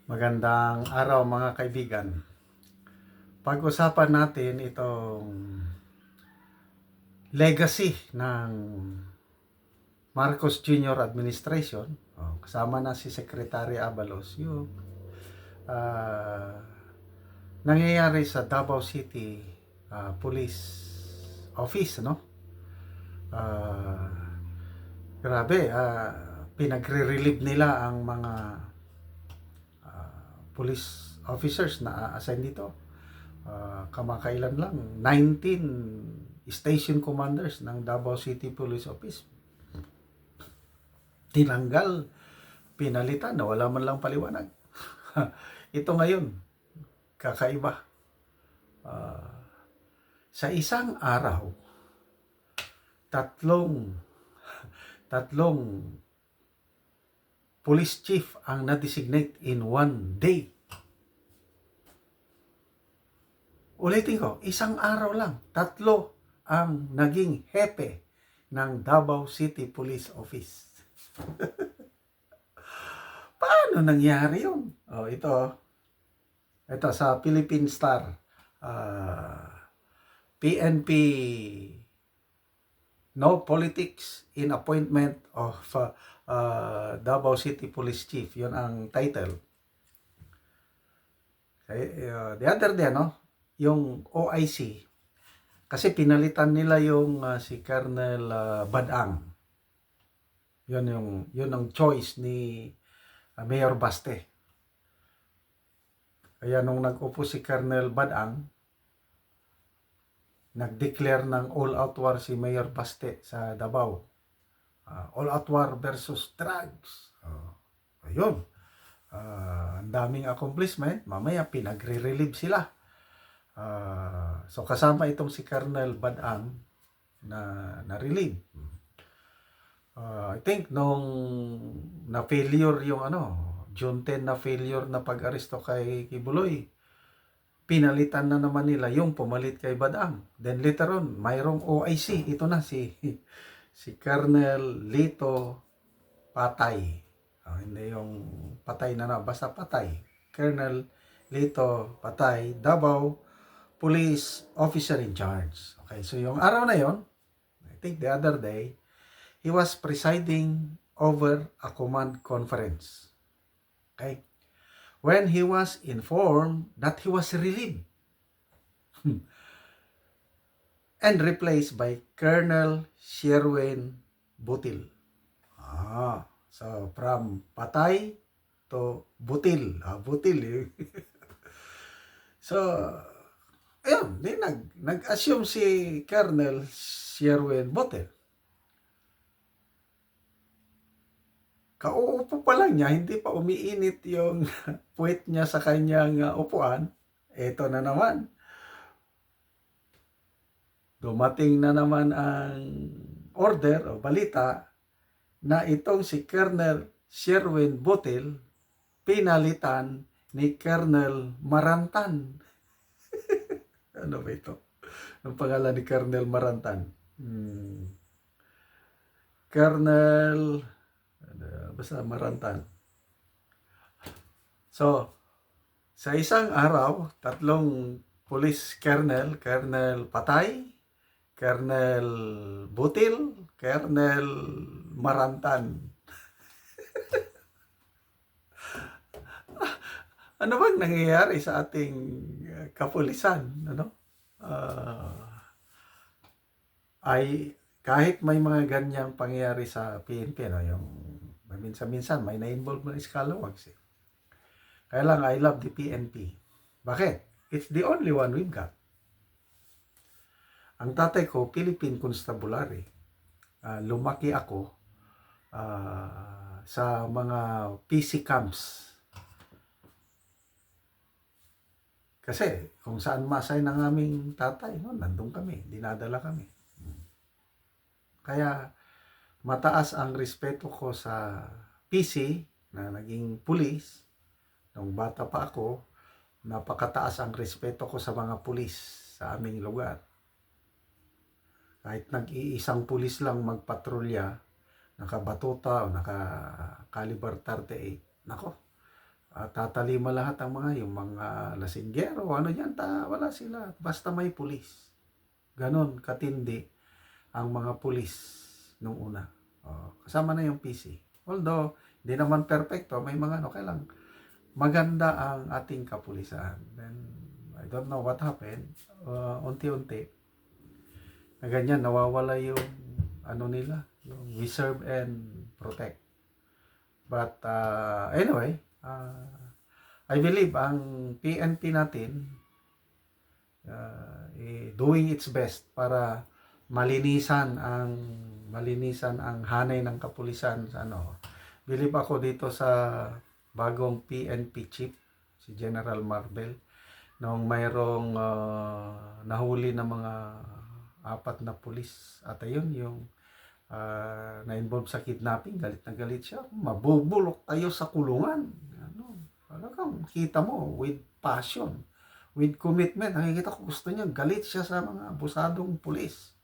Magandang araw mga kaibigan. Pag-usapan natin itong legacy ng Marcos Jr. Administration. Kasama na si Secretary Abalos. Yung ah, nangyayari sa Davao City Police Office, no? Ah, grabe, pinagre-relieve nila ang mga police officers na assign dito. Kamakailan lang 19 station commanders ng Davao City Police Office tinanggal, pinalitan, na wala man lang paliwanag. Ito ngayon, kakaiba. Uh, sa isang araw, tatlong police chief ang na-designate in one day. Ulitin ko, isang araw lang, tatlo ang naging hepe ng Davao City Police Office. Paano nangyari yun? Ito sa Philippine Star. PNP, no politics in appointment of Davao City Police Chief. Yun ang title. The other day, yung OIC, kasi pinalitan nila yung si Colonel Badang. Yun ang choice ni Mayor Baste. Kaya nung nag-upo si Colonel Badang, nag-declare ng all-out war si Mayor Baste sa Davao. All-out war versus drugs. Ayun. Ang daming accomplishment. Mamaya pinagre-relieve sila. So kasama itong si Colonel Badang na relieve. I think nung na-failure yung June 10 na failure na pag-aresto kay Kibuloy, pinalitan na naman nila yung pumalit kay Badang. Then later on, mayroong OIC. Ito na si Colonel Lito Patay. Hindi yung patay na basta Patay. Colonel Lito Patay, Davao Police Officer in Charge. Okay, so yung araw na yon, I think the other day, he was presiding over a command conference. Okay? When he was informed that he was relieved and replaced by Colonel Sherwin Butil. So from Patay to Butil. Butil. So, ayun, nag-assume si Colonel Sherwin Butil. Kauupo pa lang niya, hindi pa umiinit yung puwet niya sa kanyang upuan. Ito na naman. Dumating na naman ang order o balita na itong si Colonel Sherwin Butil pinalitan ni Colonel Marantan. Ano ba ito? Ang pangalan ni Colonel Marantan. Colonel basta Marantan. So, sa isang araw, tatlong police colonel, Colonel Patay, Colonel Butil, Colonel Marantan. Ano bang nangyayari sa ating kapulisan? Ay kahit may mga ganyang pangyayari sa PNP, yung minsan-minsan may na-involve na scalawags. Kaya lang, I love the PNP. Bakit? It's the only one we've got. Ang tatay ko, Philippine Constabulary. Lumaki ako sa mga PC camps. Kasi kung saan masay ng aming tatay, nandun kami, dinadala kami. Kaya mataas ang respeto ko sa PC na naging pulis. Nung bata pa ako, napakataas ang respeto ko sa mga pulis sa aming lugar. Kahit nag-iisang pulis lang magpatrolya, nakabatuta o naka-caliber 38, nako, tatalima lahat ang yung mga lasinggero, ano yan, wala sila. Basta may pulis. Ganon katindi ang mga pulis nung una. Kasama na yung PC. Although, hindi naman perfecto, may mga kailang maganda ang ating kapulisan. Then, I don't know what happened. Unti-unti, na ganyan, nawawala yung nila, yung we serve and protect. But anyway, I believe ang PNP natin doing its best para malinisan ang hanay ng kapulisan sa Believe ako dito sa bagong PNP chief, si General Marbel, nung mayroong nahuli na mga 4 na pulis at ayun yung na-involve sa kidnapping. Galit na galit siya, mabubulok tayo sa kulungan. Talagang kita mo with passion, with commitment. Nakikita ko, gusto niya, galit siya sa mga abusadong pulis.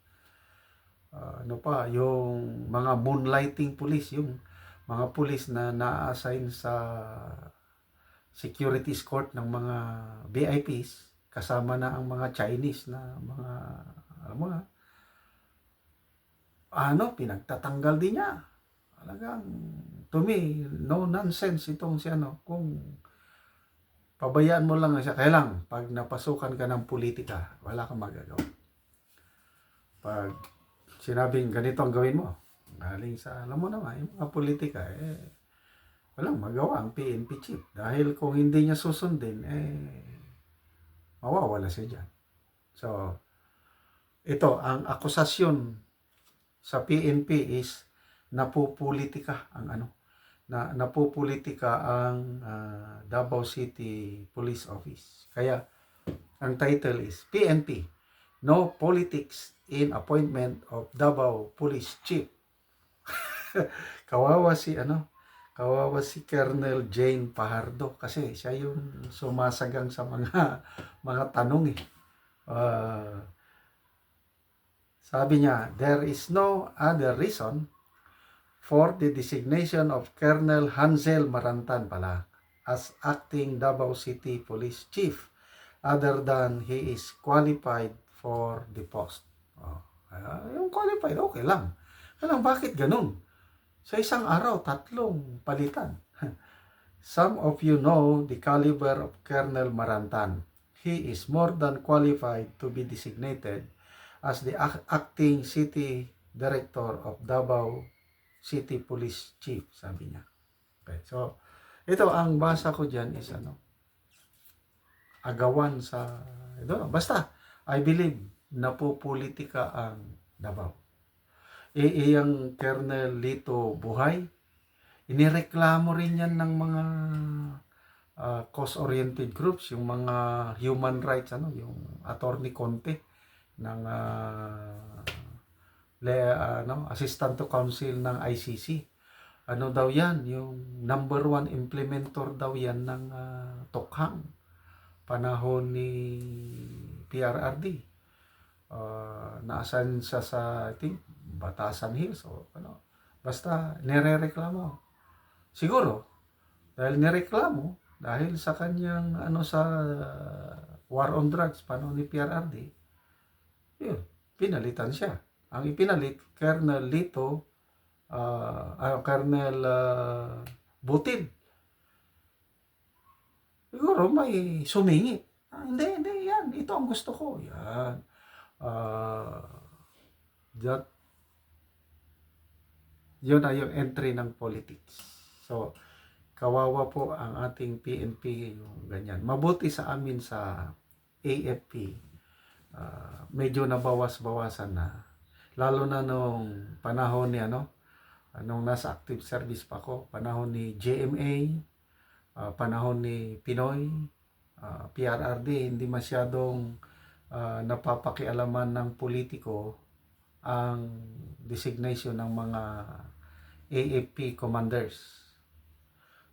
Yung mga moonlighting pulis, yung mga pulis na na-assign sa security escort ng mga VIPs, kasama na ang mga Chinese na mga, pinagtatanggal din niya. Talagang, to me, no nonsense itong kung pabayaan mo lang siya, kaya lang, pag napasukan ka ng politika, wala kang magagawa. Pag sinabing ganito ang gawin mo, galing sa, alam mo naman, yung mga politika, walang magawa ang PNP chief. Dahil kung hindi niya susundin, mawawala siya dyan. So, ito, ang akusasyon sa PNP is napupulitika ang napupulitika ang Davao City Police Office. Kaya, ang title is PNP, No Politics in Appointment of Davao Police Chief. Kawawa si Colonel Jane Fajardo kasi siya yung sumasagang sa mga tanong sabi niya, there is no other reason for the designation of Colonel Hansel Marantan pala as acting Davao City Police Chief other than he is qualified for the post. Yung qualified, okay lang. Kaya lang, bakit ganun? Sa isang araw, 3 palitan. Some of you know the caliber of Colonel Marantan. He is more than qualified to be designated as the acting city director of Davao City Police Chief, sabi niya. Okay, so ito ang basa ko diyan is agawan sa basta I believe napupulitika ang Davao. Iyang Colonel Lito Buhay, inireklamo rin yan ng mga cause-oriented groups, yung mga human rights, yung Attorney Conte ng Assistant to Counsel ng ICC. Daw yan, yung number 1 implementor daw yan ng Tokhang panahon ni PRRD. Naasan siya sa, I think, Batasan Hills o basta nirereklamo. Siguro dahil nireklamo, dahil sa kanyang sa war on drugs panahon ni PRRD, yun, pinalitan siya. Ang ipinalit, Colonel Lito, Colonel Butid. Siguro may sumingi. Hindi, yan. Ito ang gusto ko. Yan. Yun ay yung entry ng politics. So, kawawa po ang ating PNP, yung ganyan. Mabuti sa amin sa AFP, medyo nabawas-bawasan na. Lalo na nung panahon ni nung nasa active service pa ako, panahon ni GMA, panahon ni Pinoy, PRRD, hindi masyadong napapakialaman ng politiko ang designation ng mga AFP commanders.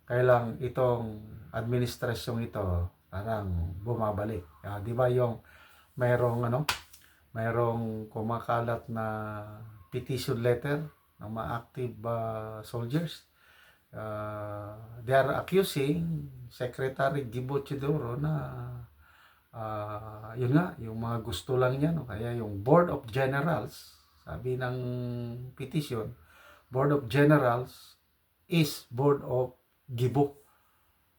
Kaya lang itong administrasyong ito parang bumabalik. Di ba yung mayroong kumakalat na petition letter ng mga active soldiers They are accusing Secretary Gibo Chidoro na yun nga, yung mga gusto lang niya, no? Kaya yung Board of Generals, sabi ng petition, Board of Generals is Board of Gibo.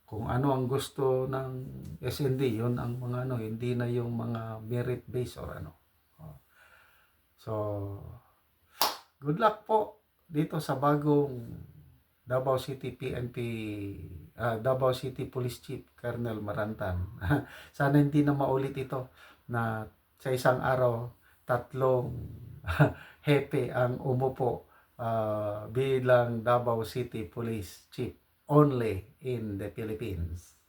Kung ano ang gusto ng SND, yun ang mga ano, hindi na yung mga merit based or ano. So, good luck po dito sa bagong Davao City PNP, Davao City Police Chief Colonel Marantan. Sana hindi na maulit ito na sa isang araw, 3 hepe ang umupo bilang Davao City Police Chief only in the Philippines.